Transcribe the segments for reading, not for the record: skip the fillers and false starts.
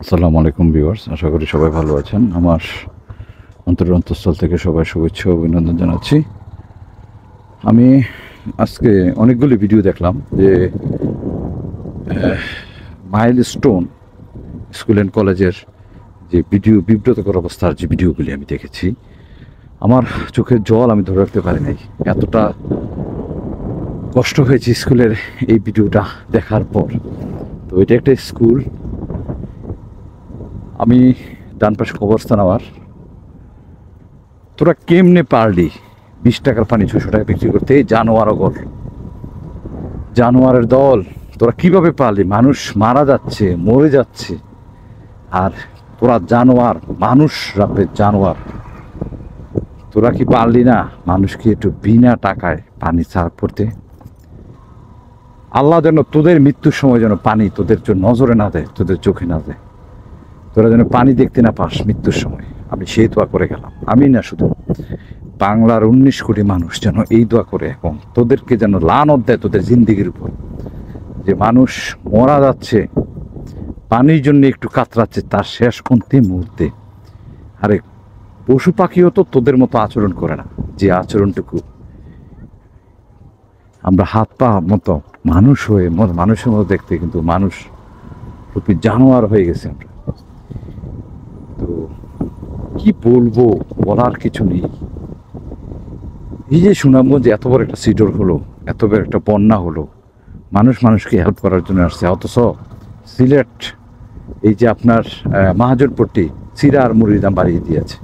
আসসালামু আলাইকুম ভিউয়ার্স, আশা করি সবাই ভালো আছেন। আমার অন্তঃস্থল থেকে সবাই শুভেচ্ছা ও অভিনন্দন জানাচ্ছি। আমি আজকে অনেকগুলি ভিডিও দেখলাম যে মাইলস্টোন স্কুল অ্যান্ড কলেজের যে ভিডিও, বিব্রতকর অবস্থার যে ভিডিওগুলি আমি দেখেছি, আমার চোখের জল আমি ধরে রাখতে পারি নাই। এতটা কষ্ট হয়েছে স্কুলের এই ভিডিওটা দেখার পর। তো এটা একটা স্কুল, আমি ডান পাশে কবরস্থান আমার। তোরা কেমনে পারলি 20 টাকার পানি 600 টাকা বিক্রি করতে? এই জানোয়ারের দল, তোরা কিভাবে পারলি? মানুষ মারা যাচ্ছে, মরে যাচ্ছে, আর তোরা জানোয়ার, মানুষ রাপে জানোয়ার। তোরা কি পারলি না মানুষকে একটু বিনা টাকায় পানি সার্ভ করতে? আল্লাহ যেন তোদের মৃত্যুর সময় যেন পানি তোদের নজরে না দেয়, তোদের চোখে না দেয়, তোরা যেন পানি দেখতে না পাস মৃত্যুর সময়। আমি সেই দোয়া করে গেলাম। আমি না, শুধু বাংলার 19 কোটি মানুষ যেন এই দোয়া করে, এবং তোদেরকে যেন লানত দেয় তোদের জিন্দিগির উপর, যে মানুষ মরা যাচ্ছে, পানির জন্য একটু কাতরাচ্ছে তার শেষ অন্তিম মুহূর্তে। আরে পশু পাখিও তো তোদের মতো আচরণ করে না, যে আচরণটুকু আমরা হাত পা মতো মানুষ হয়ে মানুষের মতো দেখতে, কিন্তু মানুষ রূপী জানোয়ার হয়ে গেছে আমরা। তো কি বলবো, বলার কিছু নেই। এই যে সুনামগঞ্জে এত বড় একটা সিডর হলো, এত বড় একটা বন্যা হলো, মানুষ মানুষকে হেল্প করার জন্য আসছে, অথচ সিলেট এই যে আপনার মহাজনপট্টি চিরা আর মুড়ির দাম বাড়িয়ে দিয়েছে।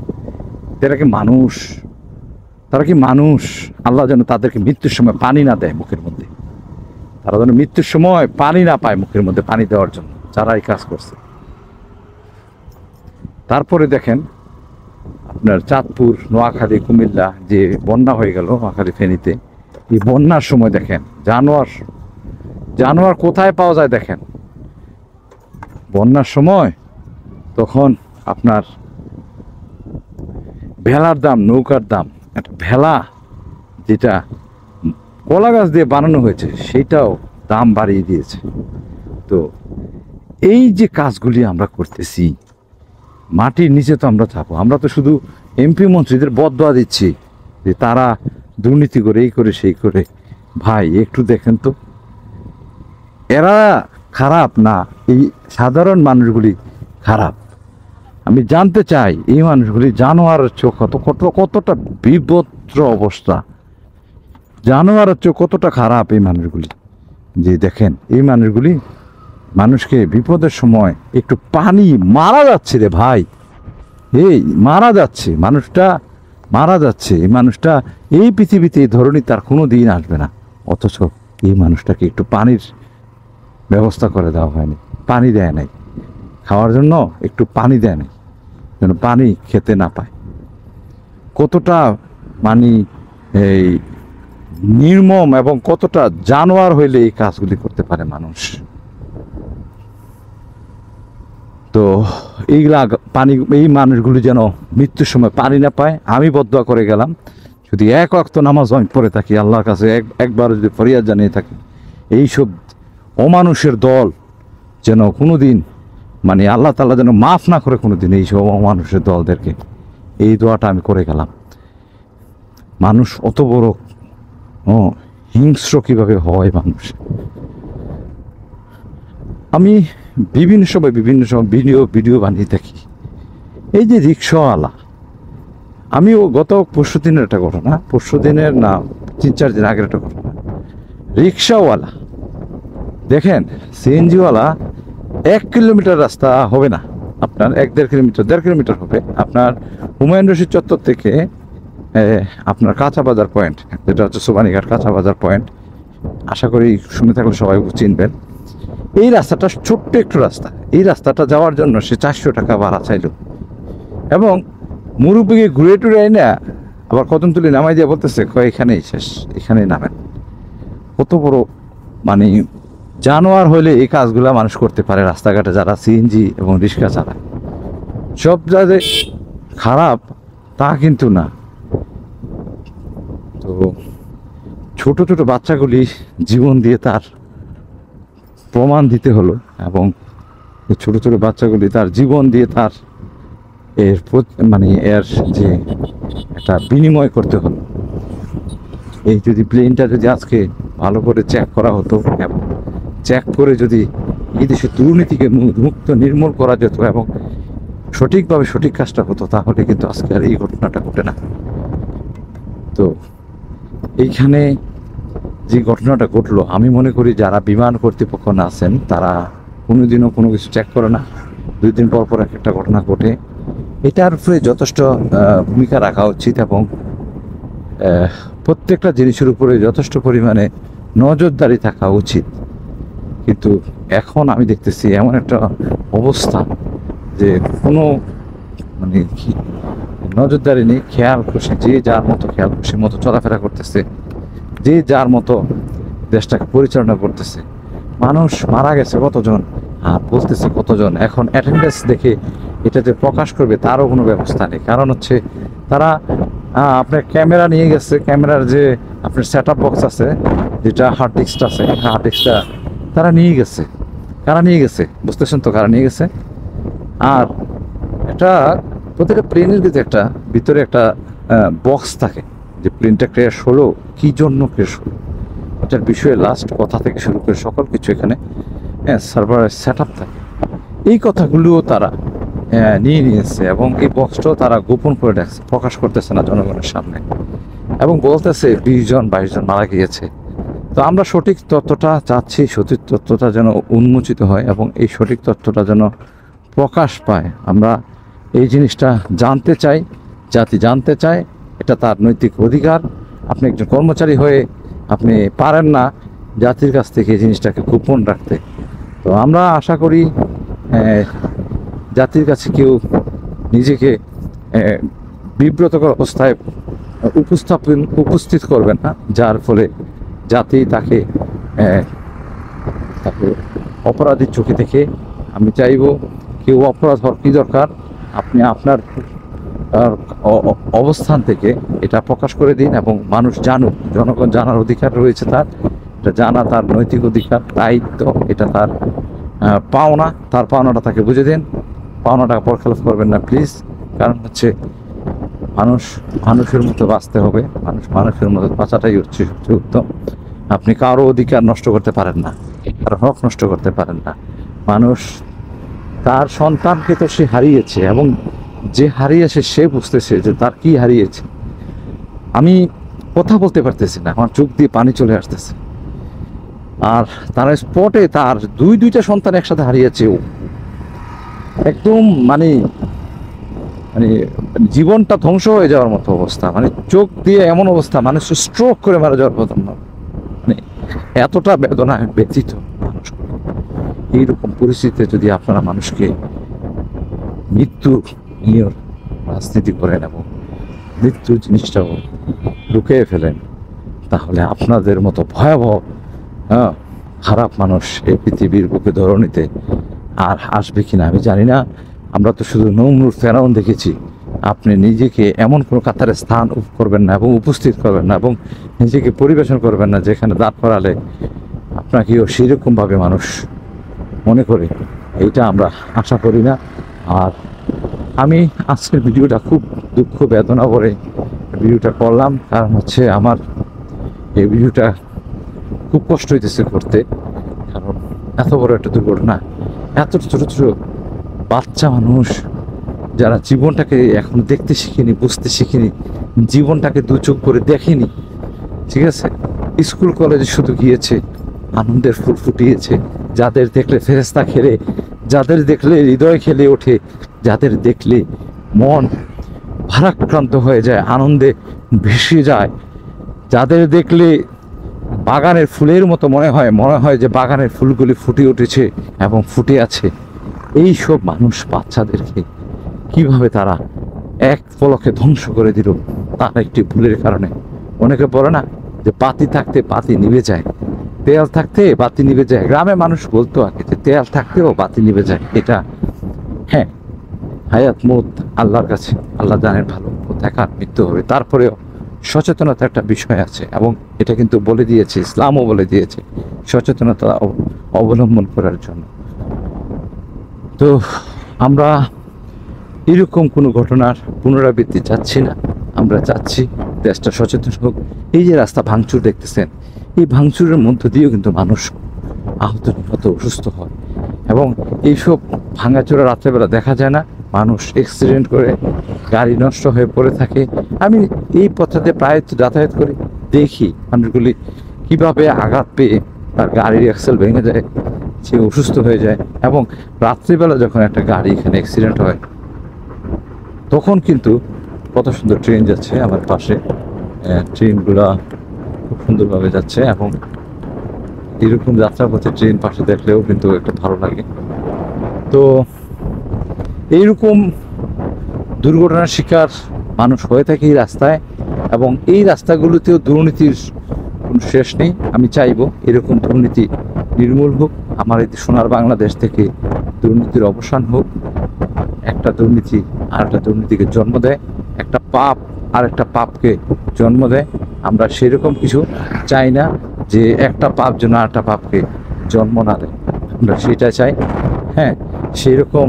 তারা কি মানুষ? আল্লাহ যেন তাদেরকে মৃত্যুর সময় পানি না দেয় মুখের মধ্যে, তারা যেন মৃত্যুর সময় পানি না পায় মুখের মধ্যে পানি দেওয়ার জন্য, যারা এই কাজ করছে। তারপরে দেখেন আপনার চাঁদপুর, নোয়াখালী, কুমিল্লা যে বন্যা হয়ে গেল, নোয়াখালী ফেনীতে, এই বন্যার সময় দেখেন জানোয়ার কোথায় পাওয়া যায় দেখেন। বন্যার সময় তখন আপনার ভেলার দাম, নৌকার দাম, একটা ভেলা যেটা কলা গাছ দিয়ে বানানো হয়েছে সেটাও দাম বাড়িয়ে দিয়েছে। তো এই যে কাজগুলি আমরা করতেছি, মাটির নিচে তো আমরা থাকবো, আমরা তো শুধু এমপি মন্ত্রীদের বদদোয়া দিচ্ছি যে তারা দুর্নীতি করে, এই করে সেই করে। ভাই একটু দেখেন তো, এরা খারাপ না এই সাধারণ মানুষগুলি খারাপ? আমি জানতে চাই এই মানুষগুলি জানোয়ারের চোখ কতটা বিভদ্র অবস্থা, জানোয়ারের চোখ কতটা খারাপ এই মানুষগুলি। যে দেখেন এই মানুষগুলি মানুষকে বিপদের সময় একটু পানি, মারা যাচ্ছে রে ভাই, এই মারা যাচ্ছে, মানুষটা মারা যাচ্ছে, এই মানুষটা এই পৃথিবীতে এই ধরনের তার কোনো দিন আসবে না, অথচ এই মানুষটাকে একটু পানির ব্যবস্থা করে দেওয়া হয়নি, পানি দেয় নাই, খাওয়ার জন্য একটু পানি দেয় নাই, যেন পানি খেতে না পায়। কতটা মানে এই নির্মম এবং কতটা জানোয়ার হইলে এই কাজগুলি করতে পারে মানুষ। তো এইগুলা পানি, এই মানুষগুলি যেন মৃত্যুর সময় পানি না পায়। আমি বদদোয়া করে গেলাম, যদি এক ওয়াক্ত নামাজ আমি পড়ে থাকি, আল্লাহর কাছে একবার যদি ফরিয়াদ জানিয়ে থাকি, এইসব অমানুষের দল যেন কোনো দিন, মানে আল্লাহ তাআলা যেন মাফ না করে কোনো দিন এইসব অমানুষের দলদেরকে। এই দোয়াটা আমি করে গেলাম। মানুষ অত বড় হিংস্র কীভাবে হয় মানুষ? আমি বিভিন্ন সময় ভিডিও বানিয়ে থাকি। এই যে রিক্সাওয়ালা, আমিও গত পরশু দিনের একটা ঘটনা, পরশু দিনের না 3-4 দিন আগের একটা ঘটনা। রিক্সাওয়ালা দেখেন, সিএনজিওয়ালা 1 কিলোমিটার রাস্তা হবে না আপনার, 1-1.5 কিলোমিটার হবে আপনার হুমায়ুন রশিদ চত্বর থেকে আপনার কাঁচা বাজার পয়েন্ট, যেটা হচ্ছে সোবানীঘাট কাঁচা বাজার পয়েন্ট। আশা করি শুনে থাকলে সবাই চিনবেন। এই রাস্তাটা ছোট্ট একটু রাস্তা, এই রাস্তাটা যাওয়ার জন্য সে 400 টাকা ভাড়া চাইল, এবং মুরুব্বিকে ঘুরে টুরে না আবার কদমতলি নামাই দিয়ে বলতেছে এখানেই শেষ, এখানেই নামেন। কত বড় মানে জানোয়ার হইলে এই কাজগুলা মানুষ করতে পারে? রাস্তাঘাটে যারা সিএনজি এবং রিক্সা চালায়, সব জায়গায় খারাপ তা কিন্তু না। তো ছোট ছোট বাচ্চাগুলি জীবন দিয়ে তার প্রমাণ দিতে হলো, এবং এই ছোট ছোট বাচ্চাগুলি তার জীবন দিয়ে তার মানে এর যে একটা বিনিময় করতে হলো। এই যদি প্লেনটা যদি আজকে ভালো করে চেক করা হতো এবং চেক করে যদি এই দেশের দুর্নীতিকে মুক্ত নির্মূল করা যেত এবং সঠিকভাবে সঠিক কাজটা হতো, তাহলে কিন্তু আজকে আর এই ঘটনাটা ঘটে না। তো এইখানে যে ঘটনাটা ঘটলো, আমি মনে করি যারা বিমান কর্তৃপক্ষ না আছেন তারা কোনোদিনও কোনো কিছু চেক করে না, 2 দিন পর পর একটা ঘটনা ঘটে। এটার উপরে যথেষ্ট ভূমিকা রাখা উচিত এবং প্রত্যেকটা জিনিসের উপরে যথেষ্ট পরিমাণে নজরদারি থাকা উচিত। কিন্তু এখন আমি দেখতেছি এমন একটা অবস্থা যে কোনো মানে কি নজরদারি নেই, খেয়াল খুশি যে যার মতো খেয়াল খুশির মতো চলাফেরা করতেছে, যে যার মতো দেশটাকে পরিচালনা করতেছে। মানুষ মারা গেছে কতজন আর বলতেছে কতজন, এখন অ্যাটেন্ডেন্স দেখে এটাতে প্রকাশ করবে তারও কোনো ব্যবস্থা নেই। কারণ হচ্ছে তারা আপনার ক্যামেরা নিয়ে গেছে, ক্যামেরার যে আপনার সেট আপ বক্স আছে, যেটা হার্ড ডিস্কটা আছে, হার্ড ডিস্কটা তারা নিয়ে গেছে। কারা নিয়ে গেছে বুঝতেছেন তো, কারা নিয়ে গেছে? আর এটা প্রত্যেকটা প্লেনের ভিতরে একটা বক্স থাকে যে প্লেনটা ক্র্যাশ হলো, কী জন্য ক্র্যাশ হলো, এটার বিষয়ে লাস্ট কথা থেকে শুরু করে সকল কিছু এখানে সার্ভারের সেট আপ থাকে। এই কথাগুলোও তারা নিয়ে নিয়েছে এবং এই বক্সটাও তারা গোপন করে রাখছে, প্রকাশ করতেছে না জনগণের সামনে, এবং বলতেছে 20 জন 22 জন মারা গিয়েছে। তো আমরা সঠিক তথ্যটা চাচ্ছি, সঠিক তথ্যটা যেন উন্মোচিত হয় এবং এই সঠিক তথ্যটা যেন প্রকাশ পায়। আমরা এই জিনিসটা জানতে চাই, জাতি জানতে চায়, এটা তার নৈতিক অধিকার। আপনি একজন কর্মচারী হয়ে আপনি পারেন না জাতির কাছ থেকে এই জিনিসটাকে গোপন রাখতে। তো আমরা আশা করি জাতির কাছে কেউ নিজেকে বিব্রতকর অবস্থায় উপস্থিত করবেন না, যার ফলে জাতি তাকে অপরাধীর চোখে দেখে। আমি চাইব কেউ অপরাধ হওয়ার কী দরকার, আপনি আপনার অবস্থান থেকে এটা প্রকাশ করে দিন এবং মানুষ জানুক, জনগণ জানার অধিকার রয়েছে তার, এটা জানা তার নৈতিক অধিকার, দায়িত্ব, এটা তার পাওনা, তার পাওনাটা তাকে বুঝে দিন। পাওনাটা বরখেলাপ করবেন না প্লিজ। কারণ হচ্ছে মানুষ মানুষের মতো বাঁচতে হবে, মানুষ মানুষের মতো বাঁচাটাই হচ্ছে সবচেয়ে উত্তম। আপনি কারো অধিকার নষ্ট করতে পারেন না, কারো হক নষ্ট করতে পারেন না। মানুষ তার সন্তানকে তো সে হারিয়েছে এবং যে হারিয়েছে সে বুঝতেছে যে তার কি হারিয়েছে। আমি কথা বলতে পারতেছি না, আমার চোখ দিয়ে পানি চলে আসতেছে। আর তার স্পটে তার দুইটা সন্তান একসাথে হারিয়েছে, ও একদম মানে মানে জীবনটা ধ্বংস হয়ে যাওয়ার মতো অবস্থা, মানে চোখ দিয়ে এমন অবস্থা, মানুষ স্ট্রোক করে মারা যাওয়ার মতো, মানে এতটা বেদনা ব্যতীত মানুষ। এইরকম পরিস্থিতিতে যদি আপনারা মানুষকে মৃত্যু নিয়ে রাজনীতি করেন এবং মৃত্যু জিনিসটাও লুকিয়ে ফেলেন, তাহলে আপনাদের মতো ভয়াবহ খারাপ মানুষ এই পৃথিবীর বুকে ধরণীতে আর আসবে কিনা আমি জানি না। আমরা তো শুধু নমরুদ ফেরাউন দেখেছি। আপনি নিজেকে এমন কোনো কাতারে স্থান করবেন না এবং উপস্থিত করবেন না এবং নিজেকে পরিবেশন করবেন না যেখানে দাঁড় করালে আপনাকেও সেরকমভাবে মানুষ মনে করে। এইটা আমরা আশা করি না। আর আমি আজকের ভিডিওটা খুব দুঃখ বেদনা করে ভিডিওটা করলাম, কারণ হচ্ছে আমার এই ভিডিওটা খুব কষ্ট হইতেছে করতে। কারণ এত বড় একটা দুর্ঘটনা, এত ছোট ছোট বাচ্চা মানুষ যারা জীবনটাকে এখন দেখতে শিখিনি, বুঝতে শিখিনি, জীবনটাকে দু চোখ করে দেখেনি, ঠিক আছে, স্কুল কলেজে শুধু গিয়েছে, আনন্দের ফুল ফুটিয়েছে, যাদের দেখলে ফেরেশতা খেলে, যাদের দেখলে হৃদয় খেলে ওঠে, যাদের দেখলে মন ভারাক্রান্ত হয়ে যায়, আনন্দে ভেসে যায়, যাদের দেখলে বাগানের ফুলের মতো মনে হয় যে বাগানের ফুলগুলি ফুটে উঠেছে এবং ফুটে আছে। এই সব মানুষ বাচ্চাদেরকে কিভাবে তারা এক পলকে ধ্বংস করে দিল তার একটি ভুলের কারণে। অনেকে বলে না যে বাতি থাকতে বাতি নিভে যায়, তেল থাকতে বাতি নিভে যায়। গ্রামে মানুষ বলতো আগে যে তেল থাকতেও বাতি নিভে যায়। এটা হ্যাঁ, হায়াত মত আল্লাহর কাছে, আল্লাহ জানেন ভালো, দেখা মৃত্যু হবে। তারপরেও সচেতনতা একটা বিষয় আছে এবং এটা কিন্তু বলে দিয়েছে, ইসলামও বলে দিয়েছে সচেতনতা অবলম্বন করার জন্য। তো আমরা এরকম কোনো ঘটনার পুনরাবৃত্তি চাচ্ছি না। আমরা চাচ্ছি দেশটা সচেতন হোক। এই যে রাস্তা ভাঙচুর দেখতেছেন, এই ভাঙচুরের মধ্য দিয়েও কিন্তু মানুষ আহত নিহত অসুস্থ হয়, এবং এইসব ভাঙাচোরা রাত্রেবেলা দেখা যায় না, মানুষ অ্যাক্সিডেন্ট করে গাড়ি নষ্ট হয়ে পড়ে থাকে। আমি এই পথটাতে প্রায় যাতায়াত করি, দেখি মানুষগুলি কীভাবে আঘাত পেয়ে তার গাড়ির অ্যাক্সেল ভেঙে যায়, সে অসুস্থ হয়ে যায়। এবং রাত্রিবেলা যখন একটা গাড়ি এখানে অ্যাক্সিডেন্ট হয়, তখন কিন্তু কত সুন্দর ট্রেন যাচ্ছে আমার পাশে, ট্রেনগুলা খুব সুন্দরভাবে যাচ্ছে, এবং এরকম যাত্রাপথে ট্রেন পাশে দেখলেও কিন্তু একটা ভালো লাগে। তো এইরকম দুর্ঘটনার শিকার মানুষ হয়ে থাকে এই রাস্তায়, এবং এই রাস্তাগুলোতেও দুর্নীতির কোনো শেষ নেই। আমি চাইবো এরকম দুর্নীতি নির্মূল হোক, আমার এই সোনার বাংলাদেশ থেকে দুর্নীতির অবসান হোক। একটা দুর্নীতি আর একটা দুর্নীতিকে জন্ম দেয়, একটা পাপ আর একটা পাপকে জন্ম দেয়। আমরা সেরকম কিছু চাই না যে একটা পাপ যেন আর একটা পাপকে জন্ম না দেয়, আমরা সেটা চাই। হ্যাঁ, সেই রকম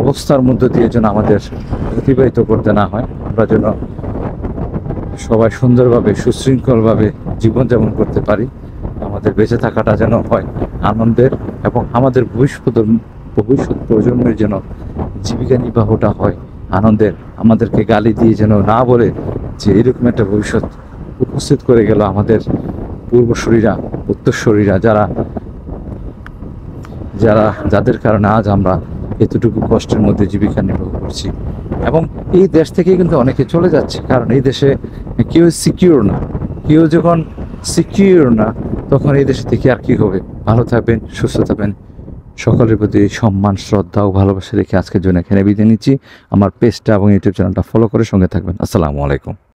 অবস্থার মধ্য দিয়ে যেন আমাদের অতিবাহিত করতে না হয়, আমরা যেন সবাই সুন্দরভাবে সুশৃঙ্খলভাবে জীবনযাপন করতে পারি। আমাদের বেঁচে থাকাটা যেন হয় আনন্দের, এবং আমাদের ভবিষ্যৎ প্রজন্মের যেন জীবিকা নির্বাহটা হয় আনন্দের। আমাদেরকে গালি দিয়ে যেন না বলে যে এরকম একটা ভবিষ্যৎ উপস্থিত করে গেল আমাদের পূর্বসূরীরা, উত্তরসূরীরা, যাদের কারণে আজ আমরা এতটুকু কষ্টের মধ্যে জীবিকা নির্বাহ করছি। এবং এই দেশ থেকে কিন্তু অনেকে চলে যাচ্ছে, কারণ এই দেশে কেউ সিকিউর না। কেউ যখন সিকিউর না, তখন এই দেশে থেকে আর কি হবে। ভালো থাকবেন, সুস্থ থাকবেন। সকলের প্রতি সম্মান, শ্রদ্ধা ও ভালোবাসা রেখে আজকের জন্য এখানে বিদায় নিচ্ছি। আমার পেজটা এবং ইউটিউব চ্যানেলটা ফলো করে সঙ্গে থাকবেন। আসসালামু আলাইকুম।